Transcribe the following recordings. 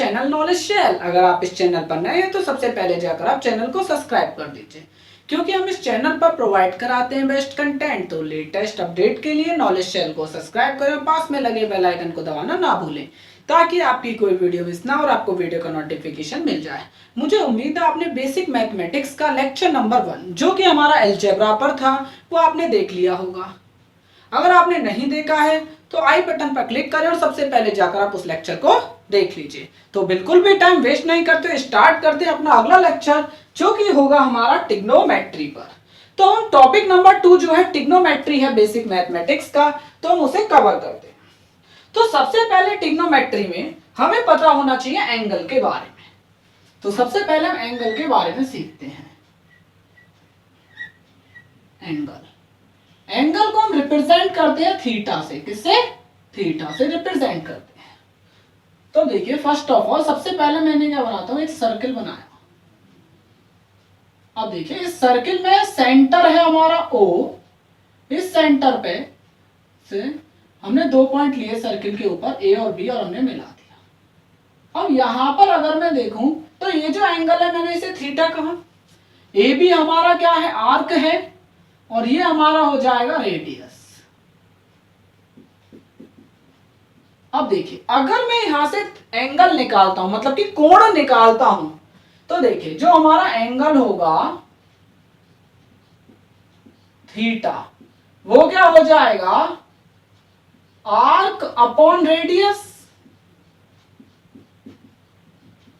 Channel knowledge share. अगर आप इस चैनल पर नए हैं तो सबसे पहले जाकर आप चैनल को सब्सक्राइब कर दीजिए, क्योंकि हम इस चैनल पर प्रोवाइड कराते हैं बेस्ट कंटेंट। तो लेटेस्ट अपडेट के लिए नॉलेज शेयर को सब्सक्राइब करें, पास में लगे बेल आइकन को दबाना ना भूलें, ताकि आपकी कोई वीडियो मिस ना और आपको वीडियो का नोटिफिकेशन मिल जाए। मुझे उम्मीद है आपने बेसिक मैथमेटिक्स का लेक्चर नंबर 1 जो कि हमारा अलजेब्रा पर था वो आपने देख लिया होगा। अगर आपने नहीं देखा है तो आई बटन पर क्लिक करें और सबसे पहले जाकर आप उस लेक्चर को देख लीजिए। तो बिल्कुल भी टाइम वेस्ट नहीं करते, स्टार्ट करते हैं अपना अगला लेक्चर जो कि होगा हमारा ट्रिग्नोमेट्री पर। तो हम टॉपिक नंबर 2 जो है ट्रिग्नोमेट्री है बेसिक मैथमेटिक्स का, तो हम उसे कवर करते हैं। तो सबसे पहले ट्रिग्नोमेट्री में हमें पता होना चाहिए एंगल के बारे में। तो सबसे पहले हम एंगल के बारे में सीखते हैं। एंगल को हम रिप्रेजेंट करते हैं थीटा से। किससे? थीटा से रिप्रेजेंट करते हैं। तो देखिए, फर्स्ट ऑफ ऑल सबसे पहले मैंने क्या बनाता हूं, एक सर्किल बनाया। अब देखिए, इस सर्किल में सेंटर है हमारा O। इस सेंटर पे से हमने 2 पॉइंट लिए सर्किल के ऊपर, A और B, और हमने मिला दिया। अब यहां पर अगर मैं देखूं तो ये जो एंगल है मैंने इसे थीटा कहा। AB हमारा क्या है? आर्क है, और ये हमारा हो जाएगा रेडियस। अब देखिए, अगर मैं यहां से एंगल निकालता हूं, मतलब कि कोण निकालता हूं, तो देखिए जो हमारा एंगल होगा थीटा, वो क्या हो जाएगा? Arc upon radius.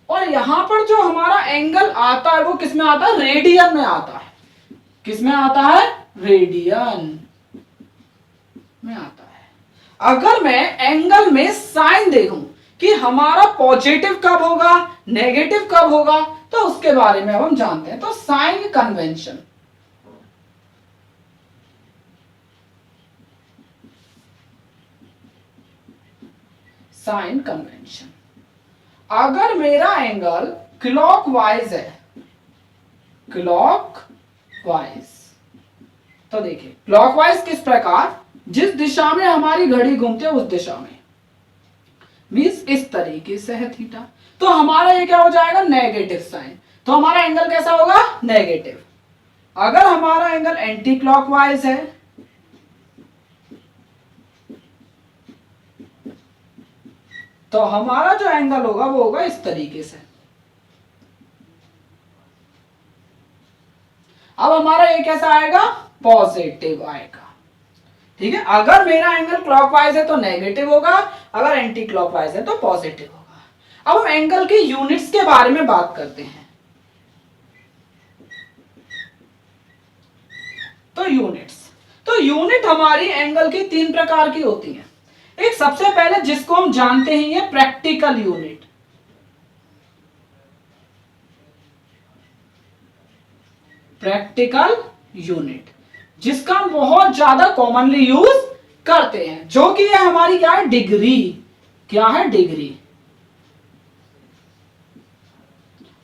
और यहां पर जो हमारा एंगल आता है वो किस में आता है? रेडियन में आता है। किस में आता है? रेडियन में आता है। अगर मैं एंगल में साइन देखूं कि हमारा पॉजिटिव कब होगा, नेगेटिव कब होगा, तो उसके बारे में अब हम जानते हैं। तो साइन कन्वेंशन, साइन कन्वेंशन, अगर मेरा एंगल क्लॉकवाइज है, क्लॉकवाइज, तो देखिए क्लॉकवाइज किस प्रकार? जिस दिशा में हमारी घड़ी घूमती है उस दिशा में, मींस इस तरीके से है थीटा, तो हमारा ये क्या हो जाएगा? Negative sine. तो हमारा एंगल कैसा होगा? नेगेटिव। अगर हमारा एंगल एंटी क्लॉकवाइज है तो हमारा जो एंगल होगा वो होगा इस तरीके से। अब हमारा ये कैसा आएगा? पॉजिटिव आएगा। ठीक है, अगर मेरा एंगल क्लॉकवाइज है तो नेगेटिव होगा, अगर एंटी क्लॉकवाइज है तो पॉजिटिव होगा। अब हम एंगल के यूनिट्स के बारे में बात करते हैं। तो यूनिट हमारी एंगल की 3 प्रकार की होती है। एक सबसे पहले जिसको हम जानते हैं, ये प्रैक्टिकल यूनिट। प्रैक्टिकल यूनिट जिसका हम बहुत ज्यादा कॉमनली यूज करते हैं, जो कि ये हमारी क्या है? डिग्री। क्या है? डिग्री।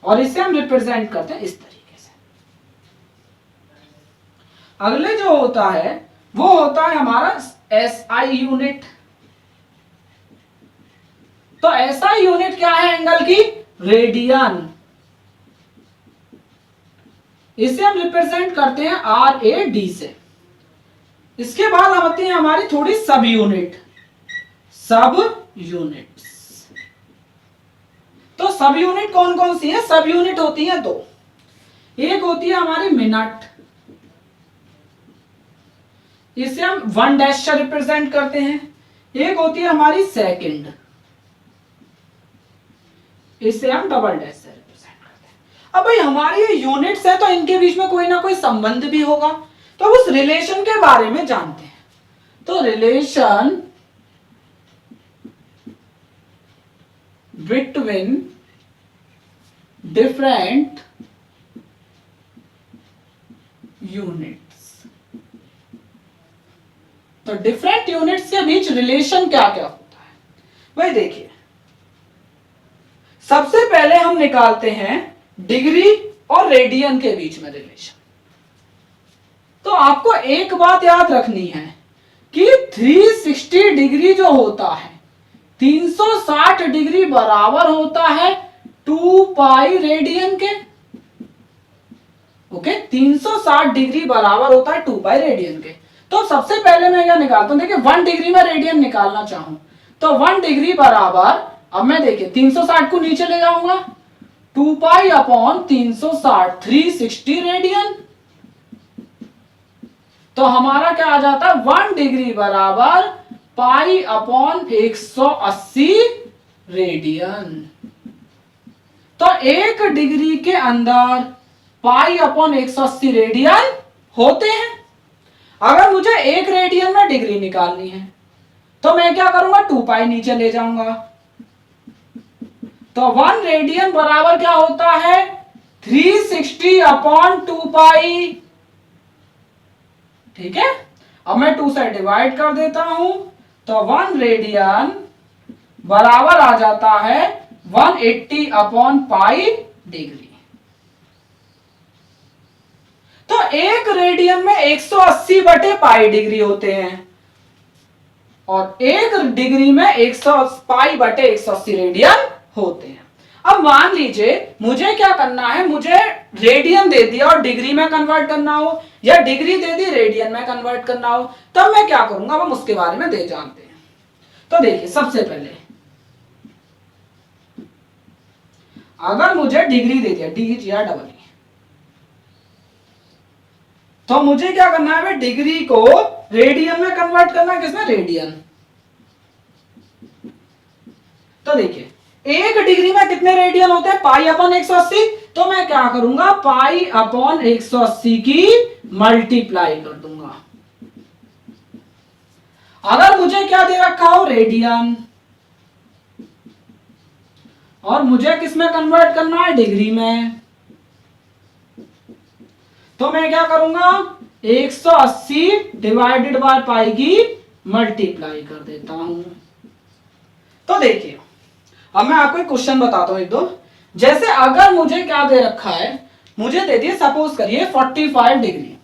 और इसे हम रिप्रेजेंट करते हैं इस तरीके से। अगले जो होता है वो होता है हमारा SI यूनिट। तो SI यूनिट क्या है एंगल की? रेडियन। इसे हम रिप्रेजेंट करते हैं RAD से। इसके बाद आती है हमारी थोड़ी सब यूनिट, सब यूनिट्स। तो सब यूनिट कौन कौन सी है? सब यूनिट होती है 2। एक होती है हमारी मिनट, इसे हम 1 डैश से रिप्रेजेंट करते हैं। एक होती है हमारी सेकंड, इसे हम डबल डैश से रिप्रेजेंट करते हैं। अब भाई हमारी ये यूनिट्स है तो इनके बीच में कोई ना कोई संबंध भी होगा, तो उस रिलेशन के बारे में जानते हैं। तो रिलेशन बिटवीन डिफरेंट यूनिट्स। तो डिफरेंट यूनिट्स के बीच रिलेशन क्या क्या होता है भाई? देखिए, सबसे पहले हम निकालते हैं डिग्री और रेडियन के बीच में रिलेशन। तो आपको एक बात याद रखनी है कि 360 डिग्री जो होता है 360 डिग्री बराबर होता है 2 पाई रेडियन के। ओके, 360 डिग्री बराबर होता है 2 पाई रेडियन के। तो सबसे पहले मैं क्या निकालता हूं, देखिए 1 डिग्री में रेडियन निकालना चाहूं तो 1 डिग्री बराबर, अब मैं देखिए 360 को नीचे ले जाऊंगा, 2 पाई अपॉन 360, 360 रेडियन। तो हमारा क्या आ जाता है, 1 डिग्री बराबर पाई अपॉन 180 रेडियन। तो 1 डिग्री के अंदर पाई अपॉन 180 रेडियन होते हैं। अगर मुझे 1 रेडियन में डिग्री निकालनी है तो मैं क्या करूंगा, 2 पाई नीचे ले जाऊंगा। तो 1 रेडियन बराबर क्या होता है, 360 अपॉन 2 पाई। ठीक है, अब मैं 2 से डिवाइड कर देता हूं तो 1 रेडियन बराबर आ जाता है 180 अपॉन पाई डिग्री। तो 1 रेडियन में 180 बटे पाई डिग्री होते हैं और 1 डिग्री में 100 पाई बटे 180 रेडियन होते हैं। अब मान लीजिए मुझे क्या करना है, मुझे रेडियन दे दिया और डिग्री में कन्वर्ट करना हो, या डिग्री दे दी रेडियन में कन्वर्ट करना हो, तब मैं क्या करूंगा, हम उसके बारे में दे जानते हैं। तो देखिए सबसे पहले अगर मुझे डिग्री दे दिया DGR, तो मुझे क्या करना है, डिग्री को रेडियन में कन्वर्ट करना है। किसमें, रेडियन। तो देखिए 1 डिग्री में कितने रेडियन होते हैं, पाई अपॉन 180। तो मैं क्या करूंगा, पाई अपॉन 180 की मल्टीप्लाई कर दूंगा। अगर मुझे क्या दे रखा हो, रेडियन, और मुझे किसमें कन्वर्ट करना है, डिग्री में, तो मैं क्या करूंगा, 180 डिवाइडेड बाय पाई की मल्टीप्लाई कर देता हूं। तो देखिए अब मैं आपको एक क्वेश्चन बताता हूं, एक दो। जैसे अगर मुझे क्या दे रखा है, मुझे दे दिए सपोज करिए 45 डिग्री,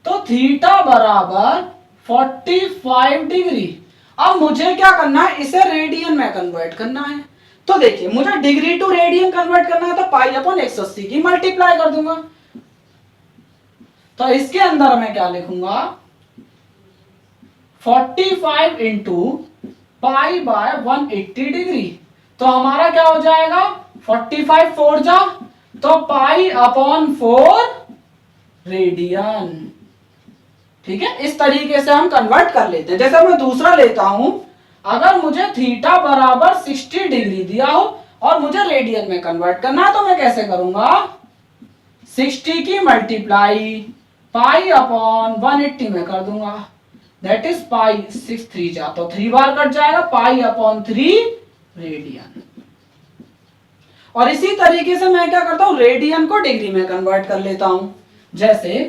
तो थीटा बराबर 45 डिग्री। अब मुझे क्या करना है, इसे रेडियन में कन्वर्ट करना है। तो देखिए मुझे डिग्री टू रेडियन कन्वर्ट करना है, तो पाई अपॉन 180 की मल्टीप्लाई कर दूंगा। तो इसके अंदर मैं क्या लिखूंगा, 45 इंटू पाई बाय 180 डिग्री। तो हमारा क्या हो जाएगा, 45 4 जा, तो पाई अपॉन 4 रेडियन। ठीक है, इस तरीके से हम कन्वर्ट कर लेते हैं। जैसे मैं दूसरा लेता हूं, अगर मुझे थीटा बराबर 60 डिग्री दिया हो और मुझे रेडियन में कन्वर्ट करना है, तो मैं कैसे करूंगा, 60 की मल्टीप्लाई पाई अपॉन 180 में कर दूंगा। दैट इज पाई 6 3 जा, तो 3 बार कट जाएगा, पाई अपॉन 3 रेडियन। और इसी तरीके से मैं क्या करता हूं, रेडियन को डिग्री में कन्वर्ट कर लेता हूं। जैसे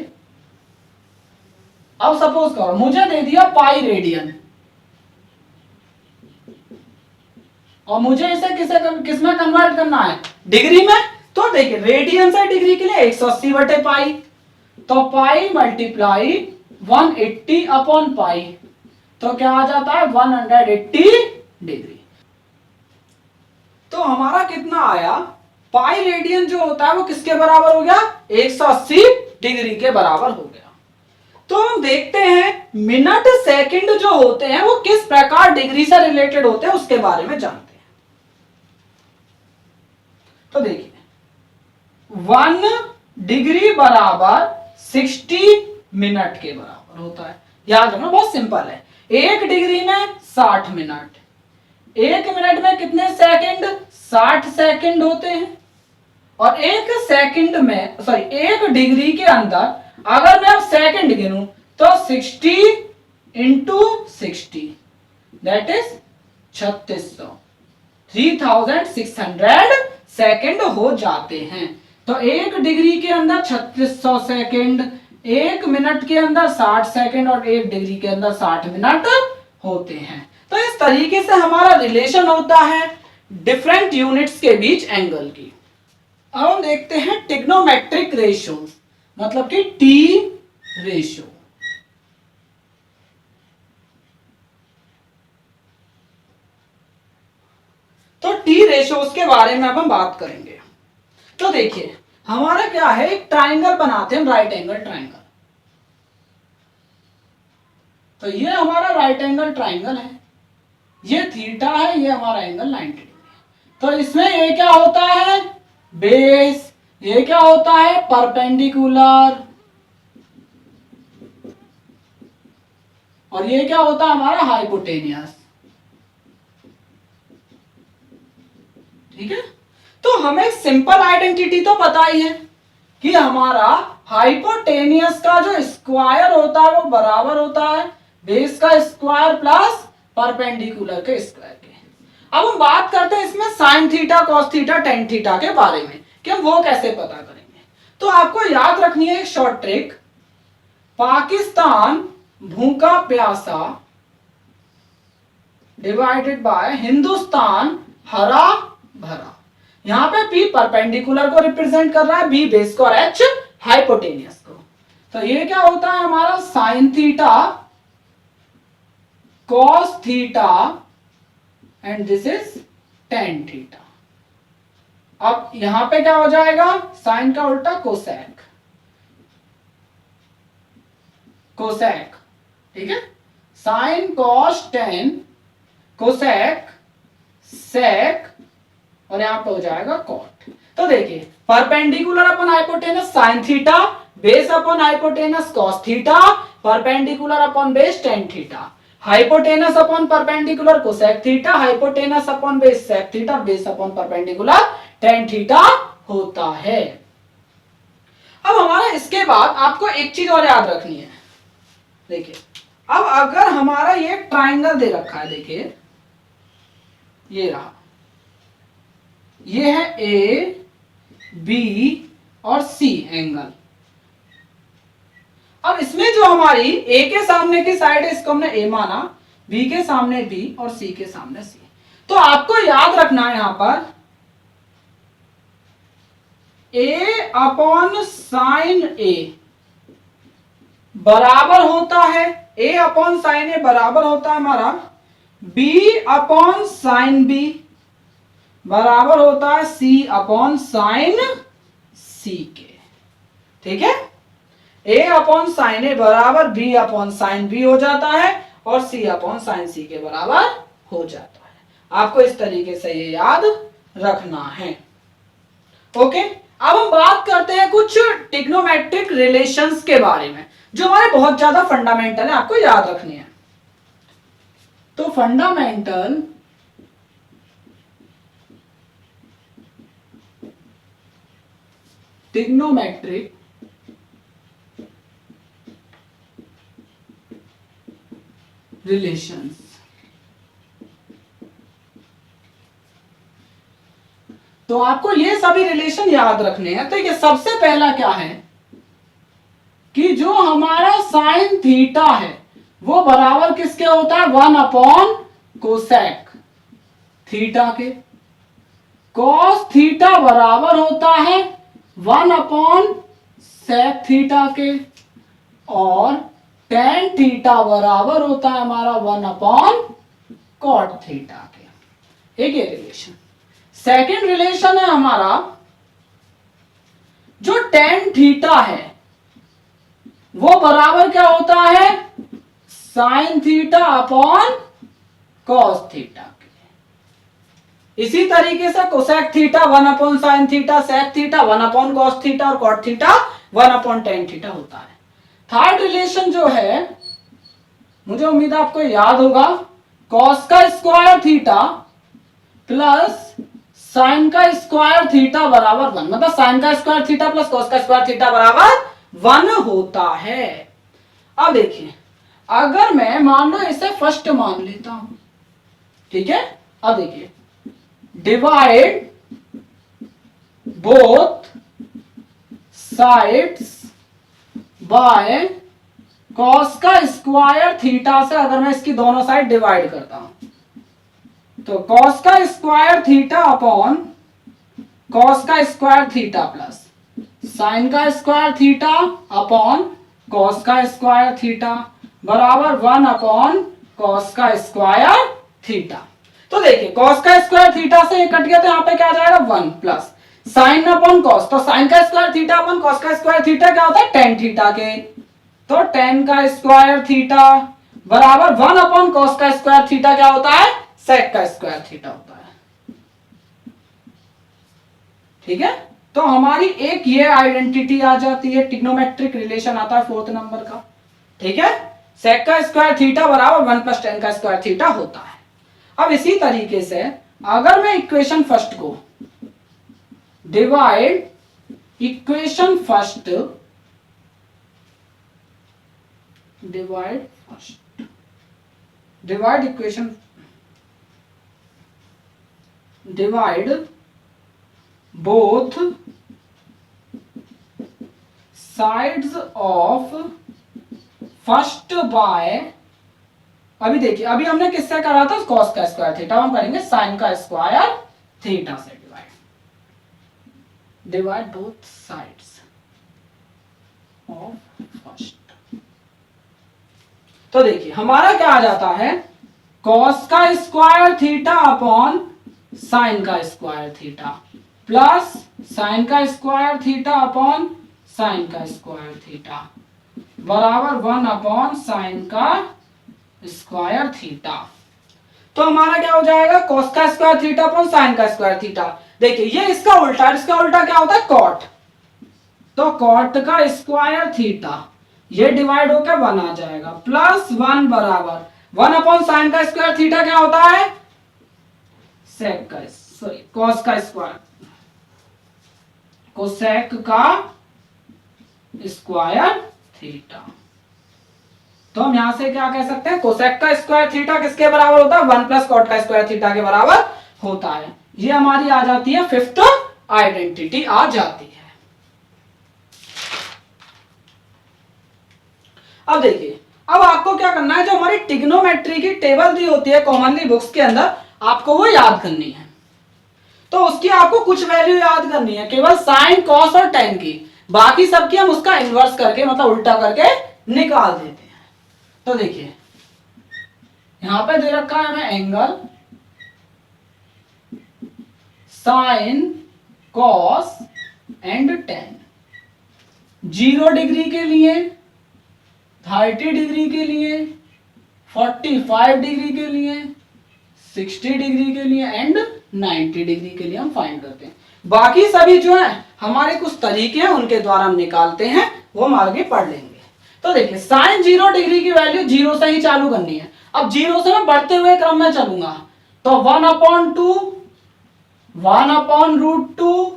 अब सपोज करो मुझे दे दिया पाई रेडियन और मुझे इसे किसमें कन्वर्ट करना है, डिग्री में। तो देखिए रेडियन से डिग्री के लिए 180 बटे पाई, तो पाई मल्टीप्लाई 180 अपॉन पाई, तो क्या आ जाता है 180 डिग्री। तो हमारा कितना आया, पाई रेडियन जो होता है वो किसके बराबर हो गया, 180 डिग्री के बराबर हो गया। तो हम देखते हैं मिनट सेकंड जो होते हैं वो किस प्रकार डिग्री से रिलेटेड होते हैं, उसके बारे में जानते हैं। तो देखिए 1 डिग्री बराबर 60 मिनट के बराबर होता है। याद रखना, बहुत सिंपल है। 1 डिग्री में 60 मिनट, 1 मिनट में कितने सेकंड, 60 सेकंड होते हैं। और 1 सेकंड में, सॉरी 1 डिग्री के अंदर अगर मैं अब सेकंड गिनूं तो 60 इंटू 60 दैट इज 3600, 3600 सेकंड हो जाते हैं। तो 1 डिग्री के अंदर 3600 सेकंड, 1 मिनट के अंदर 60 सेकंड और 1 डिग्री के अंदर 60 मिनट होते हैं। तो इस तरीके से हमारा रिलेशन होता है डिफरेंट यूनिट्स के बीच एंगल की। अब हम देखते हैं ट्रिग्नोमेट्रिक रेशियो, मतलब कि टी रेशियो। रेशियोज के बारे में अब हम बात करेंगे। तो देखिए हमारा क्या है, एक ट्राइंगल बनाते हैं, राइट एंगल ट्राइंगल। तो ये हमारा राइट एंगल ट्राइंगल है, ये थीटा है, ये हमारा एंगल 90 डिग्री। तो इसमें ये क्या होता है, बेस, ये क्या होता है, परपेंडिकुलर, और ये क्या होता है हमारा हाइपोटेनियस। ठीक है, तो हमें सिंपल आइडेंटिटी तो पता ही है कि हमारा हाइपोटेनियस का जो स्क्वायर होता है वो बराबर होता है बेस का स्क्वायर प्लस परपेंडिकुलर के स्क्वायर के। अब हम बात करते हैं इसमें sine theta, cos theta, tan theta के बारे में कि हम वो कैसे पता करेंगे। तो आपको याद रखनी है एक शॉर्ट ट्रिक, पाकिस्तान भूखा प्यासा डिवाइडेड बाय हिंदुस्तान हरा भरा। यहां पे P परपेंडिकुलर को रिप्रेजेंट कर रहा है, B बेस को और H हाइपोटेनियस को। तो ये क्या होता है हमारा sine theta cos theta and this is tan theta. अब यहां पे क्या हो जाएगा, साइन का उल्टा कोसेक, कोसेक। ठीक है, sine cos tan cosec sec और यहां पे हो जाएगा कॉट। तो देखिए perpendicular upon hypotenuse sine theta, base upon hypotenuse cos theta, perpendicular upon base tan theta, hypotenuse upon perpendicular cosec theta, hypotenuse upon base sec theta, base upon perpendicular tan theta होता है। अब हमारा इसके बाद आपको एक चीज और याद रखनी है। देखिए अब अगर हमारा ये ट्राइंगल दे रखा है, देखिए ये रहा, ये है ए बी और सी एंगल। अब इसमें जो हमारी ए के सामने की साइड है इसको हमने ए माना, बी के सामने बी और सी के सामने सी। तो आपको याद रखना है यहां पर ए अपॉन साइन ए बराबर होता है, ए अपॉन साइन ए बराबर होता है हमारा बी अपॉन साइन बी बराबर होता है सी अपॉन साइन सी के। ठीक है, ए अपॉन साइन ए बराबर बी अपॉन साइन बी हो जाता है और सी अपॉन साइन सी के बराबर हो जाता है। आपको इस तरीके से ये याद रखना है। ओके, अब हम बात करते हैं कुछ ट्रिग्नोमेट्रिक रिलेशंस के बारे में जो हमारे बहुत ज्यादा फंडामेंटल है, आपको याद रखनी है। तो फंडामेंटल ट्रिग्नोमेट्रिक रिलेशंस। तो आपको ये सभी रिलेशन याद रखने हैं। तो ये सबसे पहला क्या है कि जो हमारा साइन थीटा है वो बराबर किसके होता है, वन अपॉन कोसेक थीटा के। कॉस थीटा बराबर होता है वन अपॉन सेक थीटा के और टेन थीटा बराबर होता है हमारा वन अपॉन कॉट थीटा के। एक ये रिलेशन। सेकेंड रिलेशन है हमारा जो टेन थीटा है वो बराबर क्या होता है, sine theta upon cos theta के। इसी तरीके से cosec theta one upon sine theta, sec theta one upon cos theta और cot theta one upon tan theta होता है। थर्ड रिलेशन जो है, मुझे उम्मीद है आपको याद होगा, कॉस का स्क्वायर थीटा प्लस साइन का स्क्वायर थीटा बराबर वन, मतलब साइन का स्क्वायर थीटा प्लस कॉस का स्क्वायर थीटा बराबर वन होता है। अब देखिए अगर मैं मान लो इसे फर्स्ट मान लेता हूं, ठीक है, अब देखिए divide both sides by cos का स्क्वायर थीटा से अगर मैं इसकी दोनों साइड डिवाइड करता हूं तो कॉस का स्क्वायर थीटा अपॉन कॉस का स्क्वायर थीटा प्लस साइन का स्क्वायर थीटा अपॉन कॉस का स्क्वायर थीटा बराबर वन अपॉन कॉस का स्क्वायर थीटा। तो देखिए कॉस का स्क्वायर थीटा से कट गया तो यहाँ पे क्या आ जाएगा 1 प्लस साइन अपॉन कॉस, तो साइन का स्क्वायर थीटा अपॉन कॉस का स्क्वायर थीटा क्या होता है टेन थीटा के, तो टेन का स्क्वायर थीटा बराबर 1 अपॉन कॉस का स्क्वायर थीटा क्या होता है सेक का स्क्वायर थीटा होता है। ठीक है, तो हमारी एक ये आइडेंटिटी आ जाती है, ट्रिग्नोमेट्रिक रिलेशन आता है 4th नंबर का। ठीक है, सेक का स्क्वायर थीटा बराबर 1 प्लस टेन का स्क्वायर थीटा होता है। अब इसी तरीके से अगर मैं इक्वेशन फर्स्ट को divide equation first divide equation divide both sides of first by, अभी देखिए अभी हमने किससे करा था कॉस का स्क्वायर थीटा, हम करेंगे साइन का स्क्वायर थीटा से divide both sides of first. तो देखिए हमारा क्या आ जाता है कॉस का स्क्वायर थीटा अपॉन साइन का स्क्वायर थीटा प्लस साइन का स्क्वायर थीटा अपॉन साइन का स्क्वायर थीटा बराबर 1 अपॉन साइन का स्क्वायर थीटा। तो हमारा क्या हो जाएगा कॉस का स्क्वायर थीटा अपॉन साइन का स्क्वायर थीटा। देखिए ये इसका उल्टा क्या होता है कॉट, तो कॉट का स्क्वायर थीटा ये डिवाइड होकर 1 आ जाएगा प्लस 1 बराबर 1 अपॉन साइन का स्क्वायर थीटा क्या होता है सेक का कॉस का स्क्वायर कोसेक का स्क्वायर थीटा। तो हम यहां से क्या कह सकते हैं कोसेक का स्क्वायर थीटा किसके बराबर होता है 1 प्लस कॉट का स्क्वायर थीटा के बराबर होता है। ये हमारी आ जाती है 5th आइडेंटिटी आ जाती है। अब देखिए अब आपको क्या करना है, जो हमारी ट्रिग्नोमेट्री की टेबल दी होती है कॉमनली बुक्स के अंदर आपको वो याद करनी है। तो उसकी आपको कुछ वैल्यू याद करनी है, केवल साइन कॉस और टेन की, बाकी सबकी हम उसका इन्वर्स करके मतलब उल्टा करके निकाल देते हैं। तो देखिए यहां पे दे रखा है हमें angle sine cos and ten, 0 degree के लिए 30 डिग्री के लिए 45 डिग्री के लिए 60 डिग्री के लिए एंड 90 डिग्री के लिए हम फाइंड करते हैं। बाकी सभी जो है हमारे कुछ तरीके हैं उनके द्वारा हम निकालते हैं, वो हम आगे पढ़ लेंगे। तो देखिए साइन 0 डिग्री की वैल्यू 0 से ही चालू करनी है। अब 0 से मैं बढ़ते हुए क्रम में चलूंगा तो 1/2 1/√2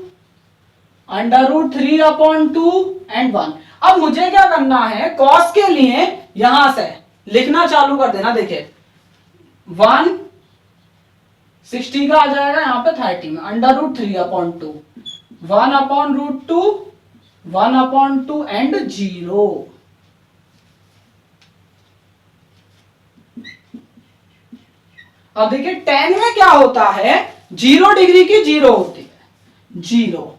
√3/2 एंड 1। अब मुझे क्या करना है कॉस के लिए यहां से लिखना चालू कर देना। देखिए 1 60 का आ जाएगा यहां पे 30 में √3/2 1/√2 1/2 एंड 0। अब देखिए 10 में क्या होता है 0 डिग्री की 0 होती है 0,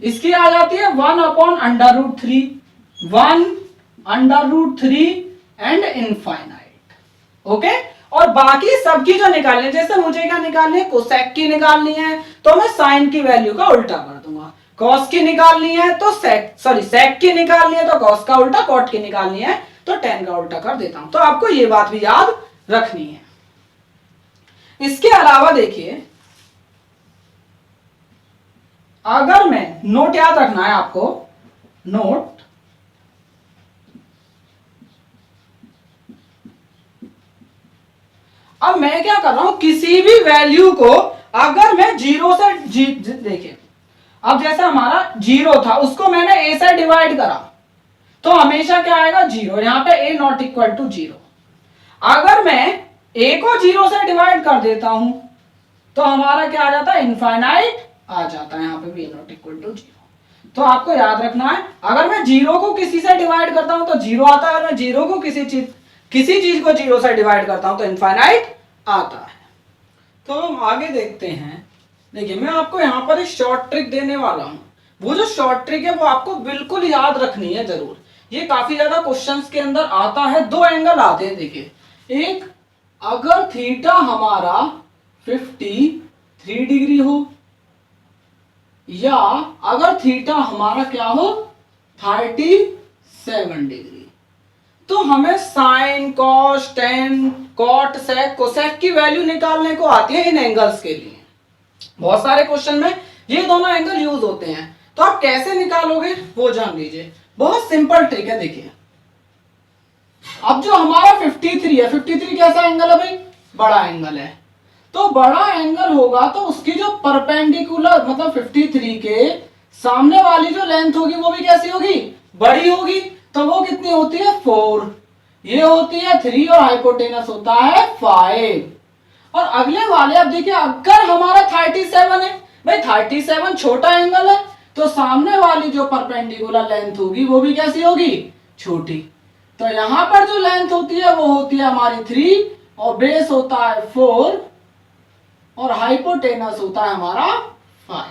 इसकी आ जाती है 1/√3 1/√3 एंड इनफाइनाइट। ओके, और बाकी सबकी जो निकालनी है, जैसे मुझे क्या निकालनी है कोसेक की निकालनी है तो मैं साइन की वैल्यू का उल्टा कर दूंगा, कॉस की निकालनी है तो सेक की निकालनी है तो कॉस का उल्टा, कॉट की निकालनी है तो टेन का उल्टा कर देता हूं। तो आपको ये बात भी याद रखनी है। इसके अलावा देखिए अगर मैं नोट याद रखना है आपको, नोट अब मैं क्या कर रहा हूं किसी भी वैल्यू को अगर मैं 0 से देखिए अब जैसे हमारा 0 था उसको मैंने a से डिवाइड करा तो हमेशा क्या आएगा 0, यहां पे a नॉट इक्वल टू 0। अगर मैं a को 0 से डिवाइड कर देता हूं तो हमारा क्या आ जाता है इनफाइनाइट आ जाता है, यहां पे b नॉट इक्वल टू 0। तो आपको याद रखना है अगर मैं 0 को किसी से डिवाइड करता हूं तो 0 आता है, अगर मैं 0 को किसी चीज को 0 से डिवाइड करता हूं तो इनफाइनाइट आता है। तो हम आगे देखते हैं। देखिए मैं आपको यहां पर एक शॉर्ट ट्रिक देने वाला हूं, वो जो शॉर्ट ट्रिक है वो आपको बिल्कुल याद रखनी है जरूर। ये काफी ज्यादा क्वेश्चंस के अंदर आता है, 2 एंगल आते हैं। देखिए एक अगर थीटा हमारा 53 डिग्री हो, या अगर थीटा हमारा क्या हो 37 डिग्री, तो हमें साइन, कॉस, टेन, कॉट, सेक, कोसेक की वैल्यू निकालने को आती है इन एंगल्स के लिए। बहुत सारे क्वेश्चन में ये दोनों एंगल यूज होते हैं, तो आप कैसे निकालोगे वो जान लीजिए। बहुत सिंपल ट्रिक है, देखिए अब जो हमारा 53 है, 53 कैसा एंगल है भाई, बड़ा एंगल है, तो बड़ा एंगल होगा तो उसकी जो परपेंडिकुलर मतलब 53 के सामने वाली जो लेंथ होगी वो भी कैसी होगी, बड़ी होगी, तो वो कितनी होती है 4, ये होती है 3 और हाइपोटेनस होता है 5। और अगले वाले अब देखिए, अगर हमारा 37 है भाई, 37 छोटा एंगल है, तो सामने वाली जो परपेंडिकुलर लेंथ होगी वो भी कैसी होगी, छोटी, तो यहां पर जो लेंथ होती है वो होती है हमारी 3 और बेस होता है 4 और हाइपोटेनस होता है हमारा 5।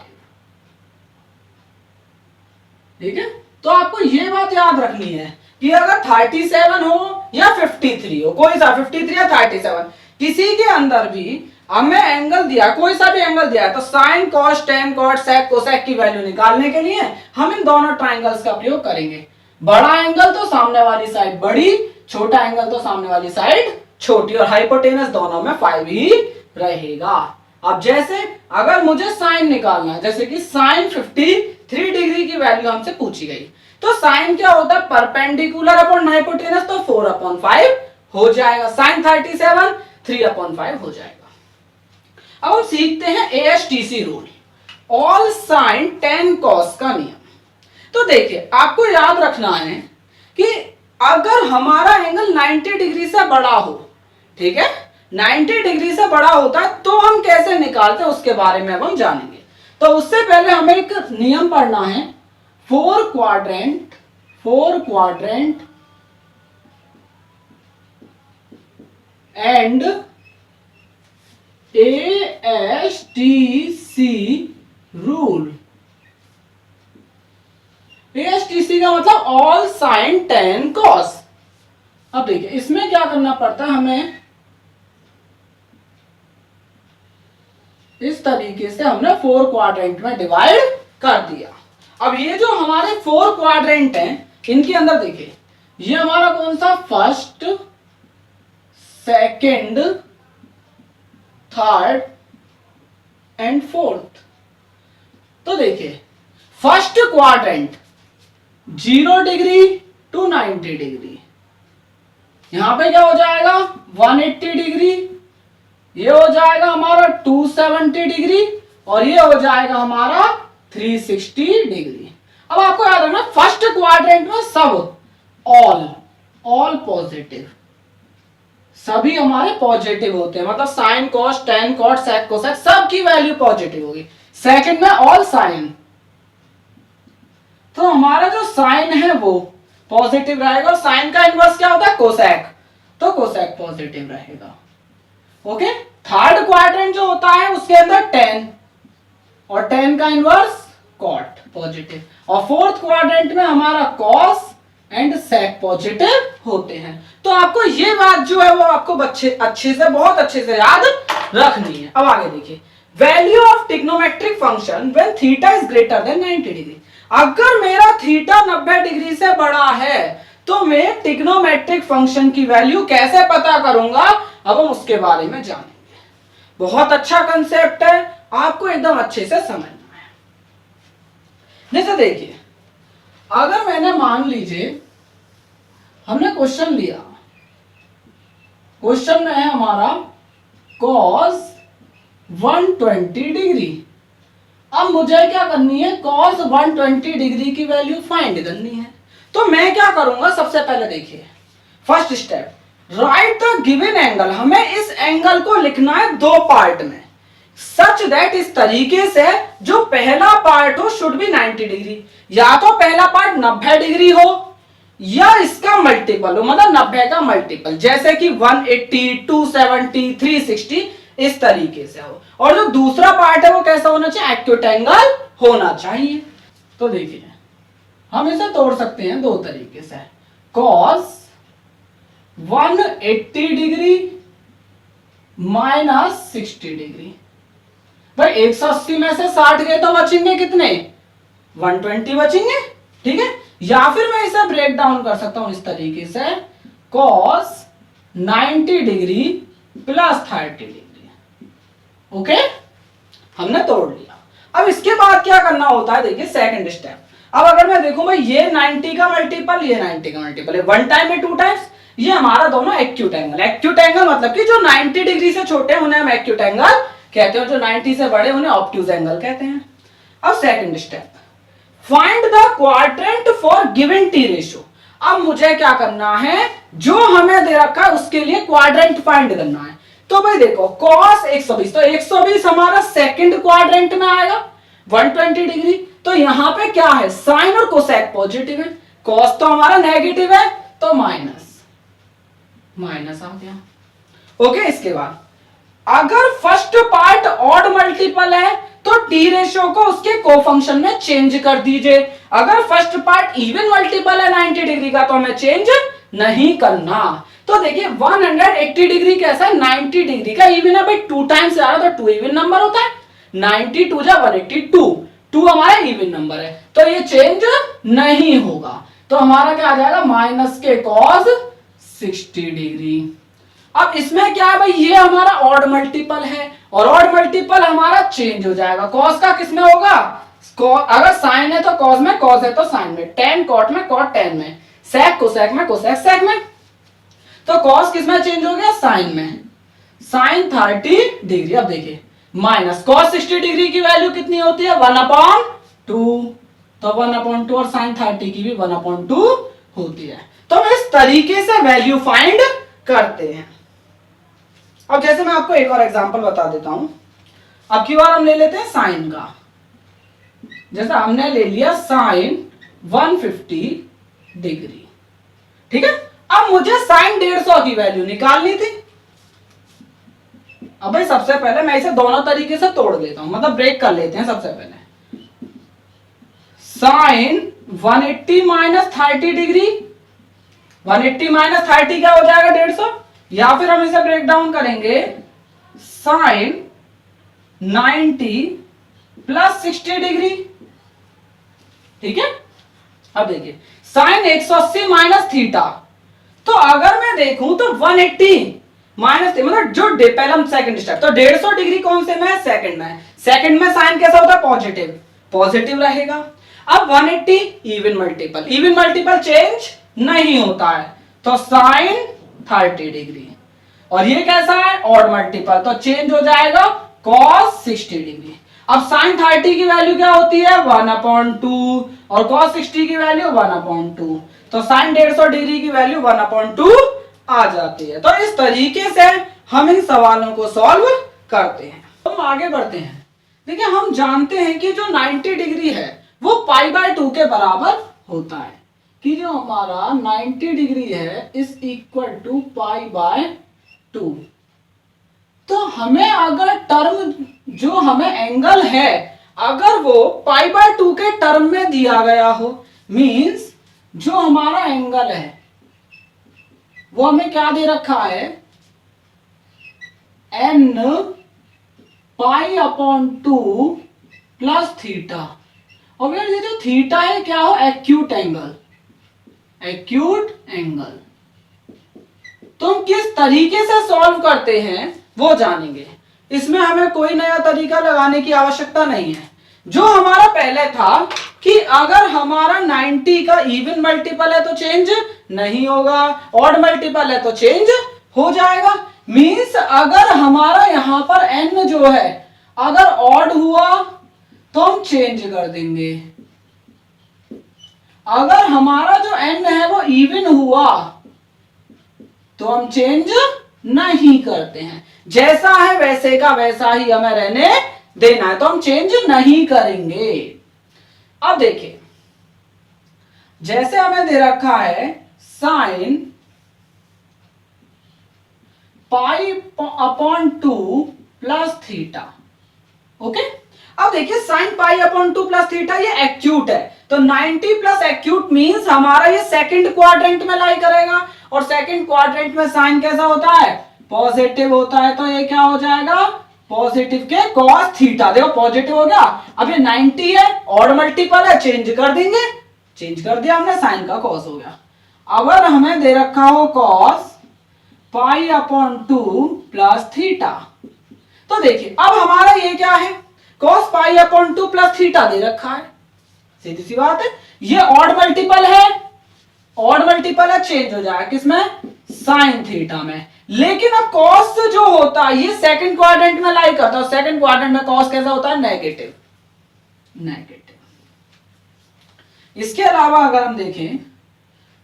ठीक है, तो आपको ये बात याद रखनी है कि अगर 37 हो या 53 हो, कोई सा 53 या 37 किसी के अंदर भी हमें एंगल दिया, कोई सा भी एंगल दिया है, तो साइन, कॉस, टेन, कॉट, सेक, कोसेक की वैल्यू निकालने के लिए हम इन दोनों ट्राइंगल्स का प्रयोग करेंगे। बड़ा एंगल तो सामने वाली साइड बड़ी, छोटा एंगल तो सामने वाली साइड छोटी, और हाइपोटेनस दोनों में 5 ही रहेगा। अब जैसे अगर मुझे साइन निकालना है, जैसे कि साइन 53 डिग्री की वैल्यू हमसे पूछी गई, तो साइन क्या होता है, परपेंडिकुलर अपॉन हाइपोटेनस, तो 4/5 हो जाएगा। साइन 37 3/5 हो जाएगा। अब हम सीखते हैं ASTC rule, all sine tan cos का नियम। तो देखिए आपको याद रखना है कि अगर हमारा एंगल 90 डिग्री से बड़ा हो, ठीक है, 90 डिग्री से बड़ा होता है, तो हम कैसे निकालते हैं उसके बारे में अब हम जानेंगे। तो उससे पहले हमें एक नियम पढ़ना है, four quadrant and ASTC rule. ASTC का मतलब ऑल साइन टेन कॉस। अब देखिए इसमें क्या करना पड़ता है, हमें इस तरीके से हमने 4 क्वाड्रेंट में डिवाइड कर दिया। अब ये जो हमारे 4 क्वाड्रेंट हैं, इनके अंदर देखिए ये हमारा कौन सा, first, second, third and fourth. तो देखिए first quadrant 0 degree to 90 degree, यहां पे क्या हो जाएगा 180 डिग्री, ये हो जाएगा हमारा 270 डिग्री, और ये हो जाएगा हमारा 360 डिग्री। अब आपको याद रखना फर्स्ट क्वाड्रेंट में सब ऑल पॉजिटिव, सभी हमारे पॉजिटिव होते हैं, मतलब साइन, कॉस, टेन, कॉट, सेक, कोसेक सब की वैल्यू पॉजिटिव होगी। सेकंड में ऑल साइन, तो हमारा जो साइन है वो पॉजिटिव रहेगा, और साइन का इनवर्स क्या होता है कोसेक, तो कोसेक पॉजिटिव रहेगा। ओके, थर्ड क्वाड्रेंट जो होता है उसके अंदर 10 और 10 का इनवर्स कॉट पॉजिटिव, और फोर्थ क्वाड्रेंट में हमारा कॉस एंड सेक पॉजिटिव होते हैं। तो आपको ये बात जो है वो आपको बहुत अच्छे से याद रखनी है। अब आगे देखिए, value of trigonometric function when theta is greater than 90 degree. अगर मेरा थीटा 90 डिग्री से बड़ा है तो मैं ट्रिग्नोमेट्रिक फंक्शन की वैल्यू कैसे पता करूंगा, अब हम उसके बारे में जानेंगे। बहुत अच्छा कंसेप्ट है, आपको एकदम अच्छे से समझना है। जैसे देखिए अगर मैंने मान लीजिए हमने क्वेश्चन लिया, क्वेश्चन में है हमारा cos 120 डिग्री। अब मुझे क्या करनी है, cos 120 डिग्री की वैल्यू फाइंड करनी है। तो मैं क्या करूंगा, सबसे पहले देखिए first step, right the given angle. हमें इस एंगल को लिखना है दो पार्ट में, सच दैट इस तरीके से जो पहला पार्ट हो शुड बी 90 डिग्री, या तो पहला पार्ट 90 डिग्री हो या इसका मल्टीपल हो, मतलब 90 का मल्टीपल, जैसे कि 180, 270, 360 इस तरीके से हो, और जो दूसरा पार्ट है वो कैसा होना चाहिए, एक्यूट एंगल होना चाहिए। तो देखिए हम इसे तोड़ सकते हैं दो तरीके से, cos 180 डिग्री माइनस 60 डिग्री। भाई 180 में से 60 गए तो बचेंगे कितने, 120 बचेंगे। ठीक है, या फिर मैं इसे ब्रेक डाउन कर सकता हूं इस तरीके से, cos 90 degree plus 30 degree. Okay, हमने तोड़ लिया। अब इसके बाद क्या करना होता है, देखिए सेकंड स्टेप। अब अगर मैं देखूं भाई ये 90 का मल्टीपल, ये 90 का मल्टीपल है, वन टाइम में टू टाइम्स, ये हमारा दोनों एक्यूट एंगल। एक्यूट एंगल मतलब कि जो 90 डिग्री से छोटे उन्हें हम एक्यूट एंगल कहते हैं, जो 90 से बड़े उन्हें ऑब्ट्यूज एंगल कहते हैं। अब second step, find the quadrant for given T ratio. अब मुझे क्या करना है, जो हमें दे रखा है उसके लिए क्वाड्रेंट फाइंड करना है। तो भाई देखो cos 120, तो 120 हमारा सेकंड क्वाड्रेंट में आएगा 120 डिग्री। तो यहां पे क्या है, साइन और कोसेक पॉजिटिव है, cos तो हमारा नेगेटिव है तो माइनस आ गया। ओके, इसके बाद अगर फर्स्ट पार्ट ऑड मल्टीपल है तो टी रेशियो को उसके कोफंक्शन में चेंज कर दीजिए। अगर फर्स्ट पार्ट इवन मल्टीपल है 90 डिग्री का तो हमें चेंज नहीं करना। तो देखिए 180 डिग्री कैसा है, 90 डिग्री का इवन है भाई, टू टाइम्स आ रहा तो टू इवन नंबर होता है, 92 जा 182, टू हमारा इवन नंबर है तो ये चेंज नहीं होगा। तो हमारा क्या आ जाएगा, माइनस के cos 60 डिग्री। अब इसमें क्या है भाई, ये हमारा ऑड मल्टीपल है और ऑड मल्टीपल हमारा चेंज हो जाएगा। cos का किसमें होगा, अगर साइन है तो cos में, cos है तो साइन में, tan cot में, cot tan में, sec कोसेक में, कोसेक सेक में। तो cos किसमें चेंज हो गया, साइन में, साइन 30 डिग्री। अब देखिए माइनस cos 60 डिग्री की वैल्यू कितनी होती है, 1/2, तो 1/2 और साइन 30 की भी 1/2 होती है। तो हम इस तरीके से वैल्यू फाइंड करते हैं। अब जैसे मैं आपको एक और एग्जांपल बता देता हूं, अब की बार हम ले लेते हैं साइन का। जैसे हमने ले लिया साइन 150 डिग्री, ठीक है। अब मुझे साइन 150 की वैल्यू निकालनी थी। अब भाई सबसे पहले मैं इसे दोनों तरीके से तोड़ लेता हूं, मतलब ब्रेक कर लेते हैं। सबसे पहले साइन 180 माइनस 30 डिग्री, 180 माइनस 30 क्या हो जाएगा, 150, या फिर हम इसे ब्रेक डाउन करेंगे, साइन 90 प्लस 60 डिग्री। ठीक है, अब देखिए साइन 180 माइनस थीटा, तो अगर मैं देखूं तो 180 माइनस, मतलब जो पहले हम सेकंड स्टेप, तो 150 डिग्री कौन से में, सेकंड में। सेकंड में साइन कैसा होता है, पॉजिटिव, पॉजिटिव रहेगा। अब 180 even multiple, even multiple change नहीं होता है तो साइन 30 डिग्री, और ये कैसा है, ऑड मल्टीपल, तो चेंज हो जाएगा cos 60 डिग्री। अब साइन 30 की वैल्यू क्या होती है, 1/2, और cos 60 की वैल्यू 1/2, तो साइन 150 डिग्री की वैल्यू 1/2 आ जाती है। तो इस तरीके से हम इन सवालों को सॉल्व करते हैं। तो हम आगे बढ़ते हैं। देखिए हम जानते हैं कि जो 90 डिग्री है वो π/2 के बराबर होता है, कि जो हमारा 90 डिग्री है इज इक्वल टू π/2। तो हमें अगर टर्म, जो हमें एंगल है, अगर वो π/2 के टर्म में दिया गया हो, मींस जो हमारा एंगल है वो हमें क्या दे रखा है, n π/2 प्लस थीटा। और ये जो थीटा है क्या हो, एक्यूट एंगल, एक्यूट एंगल। तो हम किस तरीके से सॉल्व करते हैं वो जानेंगे। इसमें हमें कोई नया तरीका लगाने की आवश्यकता नहीं है। जो हमारा पहले था कि अगर हमारा 90 का इवन मल्टीपल है तो चेंज नहीं होगा, ऑड मल्टीपल है तो चेंज हो जाएगा। मींस अगर हमारा यहां पर n जो है अगर ऑड हुआ तो हम चेंज कर देंगे, अगर हमारा जो n है वो इवन हुआ तो हम चेंज नहीं करते हैं। जैसा है वैसे का वैसा ही हमें रहने देना है, तो हम चेंज नहीं करेंगे। अब देखिए जैसे हमें दे रखा है साइन π/2 प्लस थीटा। ओके, अब देखिए साइन π/2 प्लस थीटा ये एक्यूट है, तो 90 प्लस एक्यूट मींस हमारा ये सेकंड क्वाड्रेंट में लाई करेगा, और सेकंड क्वाड्रेंट में साइन कैसा होता है, पॉजिटिव होता है तो ये क्या हो जाएगा, पॉजिटिव के कॉस थीटा। देखो पॉजिटिव हो गया, अब ये 90 है, ऑड मल्टीपल है, चेंज कर देंगे, चेंज कर दिया हमने, साइन का कॉस हो गया। अगर हमें दे रखा हो cos pi upon 2 plus theta, तो देखिए अब हमारा ये क्या है, cos pi upon 2 plus theta दे रखा है, सीधी सी बात है, ये ऑड मल्टीपल है, ऑड मल्टीपल है, चेंज हो जाएगा किसमें, साइन थीटा में। लेकिन अब कॉस जो होता है ये सेकंड क्वाड्रेंट में लाई करता है, सेकंड क्वाड्रेंट में कॉस कैसा होता है, नेगेटिव, नेगेटिव। इसके अलावा अगर हम देखें,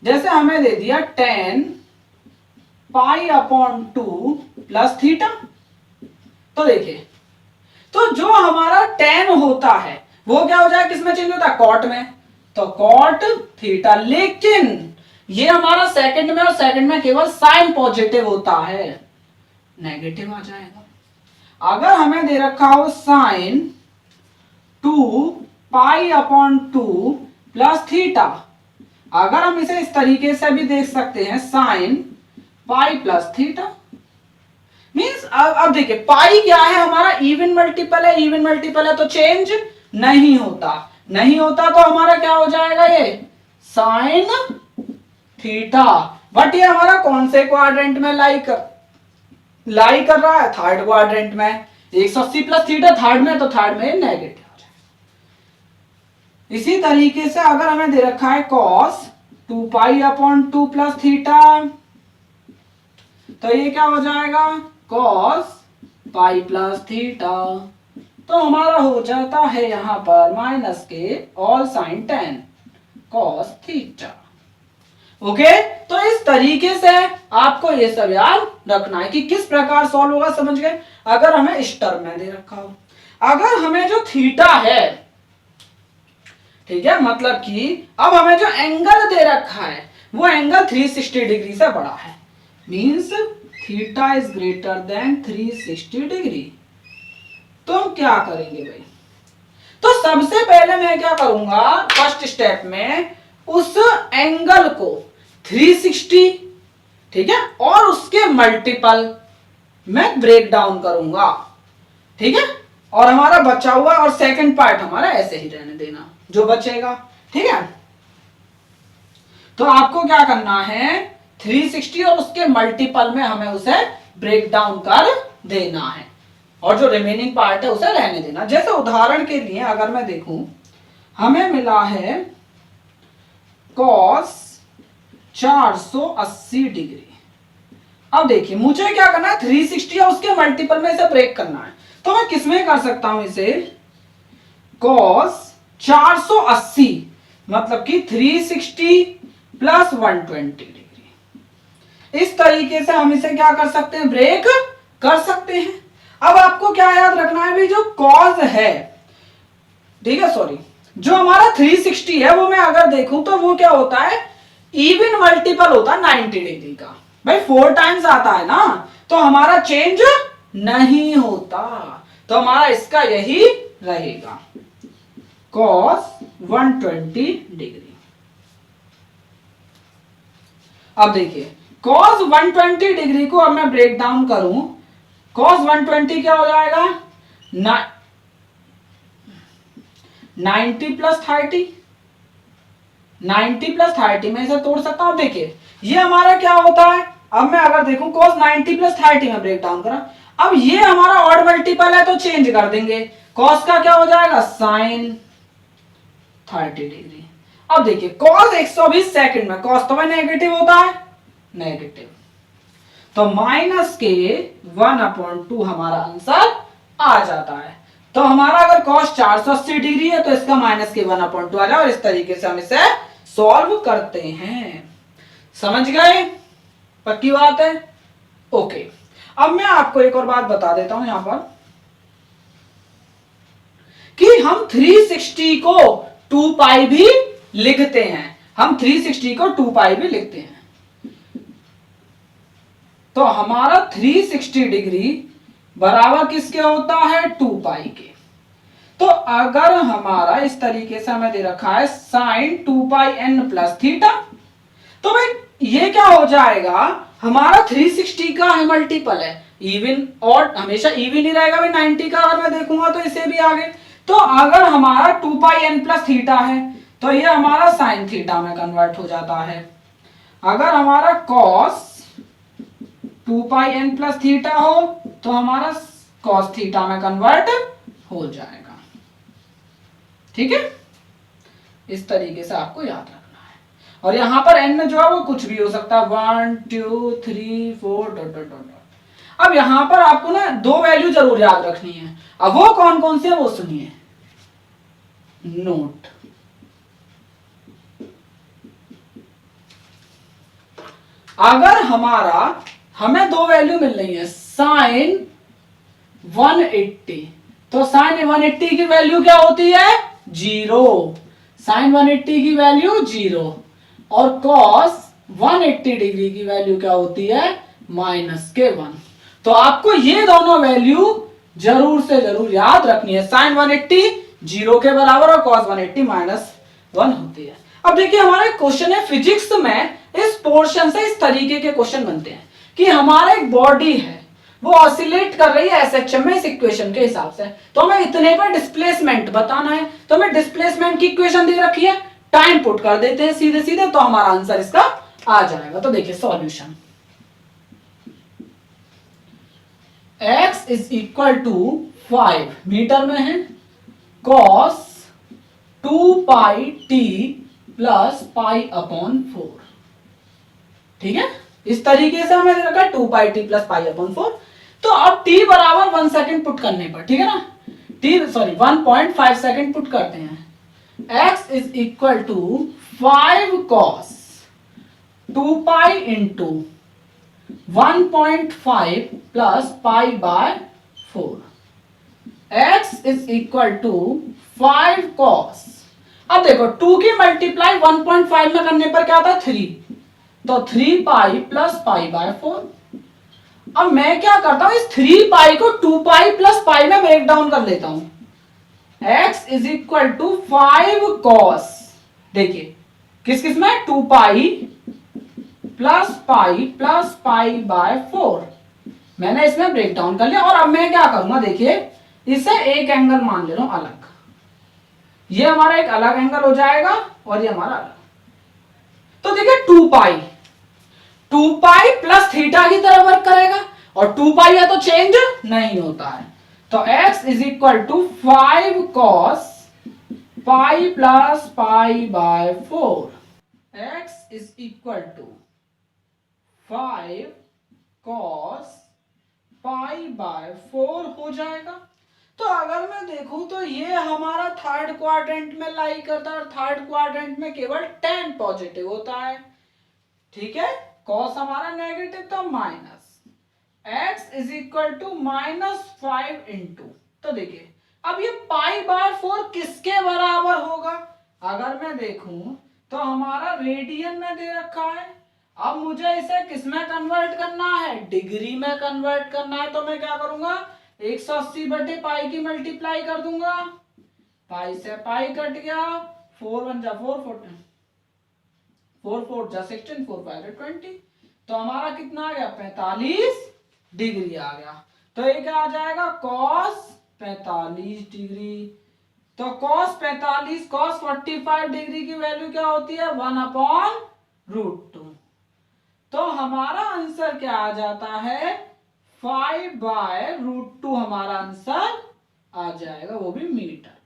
जैसे हमें दे दिया 10 पाई अपॉन 2 प्लस थीटा, तो देखिए तो जो हमारा tan होता है वो क्या हो जाएगा, किसमें चेंज होता है, कॉट में, तो कॉट थीटा। लेकिन ये हमारा सेकंड में, और सेकंड में केवल साइन पॉजिटिव होता है, नेगेटिव आ जाएगा। अगर हमें दे रखा हो sine 2 pi upon 2 plus theta, अगर हम इसे इस तरीके से भी देख सकते हैं, sine pi plus theta, means अब देखिए पाई क्या है, हमारा इवन मल्टीपल है, इवन मल्टीपल है तो चेंज नहीं होता, नहीं होता तो हमारा क्या हो जाएगा, ये साइन थीटा। बट ये हमारा कौन से क्वाड्रेंट में लाई कर रहा है, थर्ड क्वाड्रेंट में, 180 प्लस थीटा थर्ड में, तो थर्ड में नेगेटिव हो जाएगा। इसी तरीके से अगर हमें दे रखा है cos 2 pi upon 2 plus theta, तो ये क्या हो जाएगा, कॉस पाई प्लस थीटा, तो हमारा हो जाता है यहां पर माइनस के all sine 10 cos theta. Okay, तो इस तरीके से आपको ये सब याद रखना है कि किस प्रकार सॉल्व होगा, समझ गए। अगर हमें इस टर्म में दे रखा हो, अगर हमें जो थीटा है, ठीक है, मतलब कि अब हमें जो एंगल दे रखा है वो एंगल 360 डिग्री से बड़ा है, means theta is greater than 360 degree, तो हम क्या करेंगे भाई, तो सबसे पहले मैं क्या करूंगा, फर्स्ट स्टेप में उस एंगल को 360, ठीक है, और उसके मल्टीपल मैं ब्रेक डाउन करूंगा, ठीक है, और हमारा बचा हुआ और सेकंड पार्ट हमारा ऐसे ही रहने देना जो बचेगा, ठीक है। तो आपको क्या करना है, 360 और उसके मल्टीपल में हमें उसे ब्रेक डाउन कर देना है, और जो रिमेनिंग पार्ट है उसे रहने देना। जैसे उदाहरण के लिए अगर मैं देखूं, हमें मिला है cos 480 डिग्री। अब देखिए मुझे क्या करना है, 360 और उसके मल्टीपल में इसे ब्रेक करना है, तो मैं किसमें कर सकता हूं इसे, cos 480 मतलब कि 360 प्लस 120 डिग्री, इस तरीके से हम इसे क्या कर सकते हैं, ब्रेक कर सकते हैं। अब आपको क्या याद रखना है, भी जो कॉज है, ठीक है, सॉरी, जो हमारा 360 है वो मैं अगर देखूं तो वो क्या होता है, इवन मल्टीपल होता है 90 डिग्री का, भाई 4 टाइम्स आता है ना, तो हमारा चेंज नहीं होता, तो हमारा इसका यही रहेगा, cos 120 डिग्री। अब देखिए cos 120 डिग्री को अब मैं ब्रेक डाउन करूं, cos 120 क्या हो जाएगा, 90 प्लस 30, 90 प्लस 30 में इसे तोड़ सकता हूं। देखिए ये हमारा क्या होता है, अब मैं अगर देखूं cos 90 प्लस 30 में ब्रेक डाउन करा, अब ये हमारा ऑड मल्टीपल है तो चेंज कर देंगे, cos का क्या हो जाएगा, साइन 30 डिग्री। अब देखिए cos 120 सेकंड में, cos तो नेगेटिव होता है, नेगेटिव, तो माइनस के 1/2 हमारा आंसर आ जाता है। तो हमारा अगर cos 480 डिग्री है तो इसका माइनस के 1/2 आ जाए, और इस तरीके से हम इसे सॉल्व करते हैं। समझ गए, पक्की बात है, ओके। अब मैं आपको एक और बात बता देता हूं यहां पर, कि हम 360 को 2 पाई भी लिखते हैं, हम 360 को 2 पाई भी लिखते हैं, तो हमारा 360 डिग्री बराबर किसके होता है, 2 पाई के। तो अगर हमारा इस तरीके से हमें दे रखा है साइन 2 पाई n प्लस थीटा, तो भाई ये क्या हो जाएगा, हमारा 360 का है मल्टीपल है, इवन और हमेशा इवन ही रहेगा भाई 90 का, अगर मैं देखूंगा तो इसे भी आगे। तो अगर हमारा 2 पाई एन प्लस थीटा है तो ये हमारा साइन थीटा में कन्वर्ट हो जाता है। अगर हमारा कॉस 2 पाई एन प्लस थीटा हो तो हमारा कॉस थीटा में कन्वर्ट हो जाएगा। ठीक है, इस तरीके से आपको याद रखना है। और यहां पर एन में जो है वो कुछ भी हो सकता है, 1 2 3 4 डॉट डॉट डॉट। अब यहां पर आपको ना दो वैल्यू जरूर याद रखनी है। अब वो कौन कौन से है वो सुनिए। नोट, अगर हमें दो वैल्यू मिल रही है साइन 180, तो साइन 180 की वैल्यू क्या होती है 0, साइन 180 की वैल्यू 0, और कॉस 180 डिग्री की वैल्यू क्या होती है -1। तो आपको ये दोनों वैल्यू जरूर से जरूर याद रखनी है। साइन 180 0 के बराबर और कॉस 180 -1 होती है। अब देखिए हमारा एक क्वेश्चन है फिजिक्स में, इस पोर्शन से इस तरीके के क्वेश्चन बनते हैं कि हमारा एक बॉडी है वो ऑसिलेट कर रही है एसएचएम में इस इक्वेशन के हिसाब से, तो हमें इतने पर डिस्प्लेसमेंट बताना है। तो हमें डिस्प्लेसमेंट की इक्वेशन दे रखी है, टाइम पुट कर देते हैं सीधे सीधे, तो हमारा आंसर इसका आ जाएगा। तो देखिए solution, x is equal to 5 metre में है, cos 2 pi t plus pi upon 4। ठीक है, इस तरीके से हमें रखा 2 pi t plus pi upon 4। तो अब t बराबर 1 सेकेंड पुट करने पर, ठीक है ना, 1.5 सेकेंड पुट करते हैं। x is equal to 5 cos 2 pi into 1.5 plus pi by 4। x is equal to 5 cos, अब देखो 2 की मल्टीप्लाई 1.5 में करने पर क्या आता है 3, तो 3 पाई प्लस पाई बाय 4। अब मैं क्या करता हूं, इस 3 पाई को 2 पाई प्लस पाई में ब्रेक डाउन कर लेता हूं। x is equal to 5 cos, देखिए किस किस में 2 पाई प्लस पाई बाय 4, मैंने इसमें ब्रेक डाउन कर लिया। और अब मैं क्या करूंगा, देखिए इसे एक एंगल मान ले रहा हूं अलग, ये हमारा एक अलग एंगल हो जाएगा और ये हमारा अलग। तो देखिए 2 पाई प्लस थीटा की तरह वर्क करेगा, और 2 पाई है तो चेंज नहीं होता है। तो x is equal to 5 cos pi plus pi by 4, x is equal to 5 cos pi by 4 हो जाएगा। तो अगर मैं देखूं तो ये हमारा थर्ड क्वाड्रेंट में लाई करता है, और थर्ड क्वाड्रेंट में केवल tan पॉजिटिव होता है। ठीक है, cos हमारा नेगेटिव, तो minus x is equal to -5 into, तो देखिए अब ये पाई बाय 4 किसके बराबर होगा, अगर मैं देखूं तो हमारा रेडियन में दे रखा है। अब मुझे इसे किस में कन्वर्ट करना है, डिग्री में कन्वर्ट करना है। तो मैं क्या करूंगा, 180 बटे पाई की मल्टीप्लाई कर दूंगा, पाई से पाई कट गया, 4 1 जा 4 4 4 जा 16 4 5 जा 20, तो हमारा कितना आ गया 45 डिग्री आ गया। तो ये क्या आ जाएगा cos 45 डिग्री। तो cos 45 cos 45 डिग्री की वैल्यू क्या होती है 1/√2। तो हमारा आंसर क्या आ जाता है 5/√2, हमारा आंसर आ जाएगा, वो भी मीटर।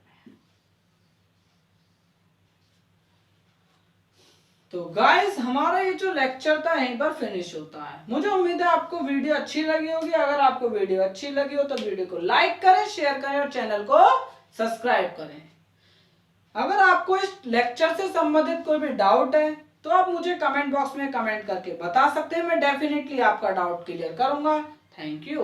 तो गाइस हमारा ये जो लेक्चर था यहीं पर फिनिश होता है। मुझे उम्मीद है आपको वीडियो अच्छी लगी होगी। अगर आपको वीडियो अच्छी लगी हो तो वीडियो को लाइक करें, शेयर करें और चैनल को सब्सक्राइब करें। अगर आपको इस लेक्चर से संबंधित कोई भी डाउट है तो आप मुझे कमेंट बॉक्स में कमेंट करके बता सकते हैं, मैं डेफिनेटली आपका डाउट क्लियर करूंगा। Thank you.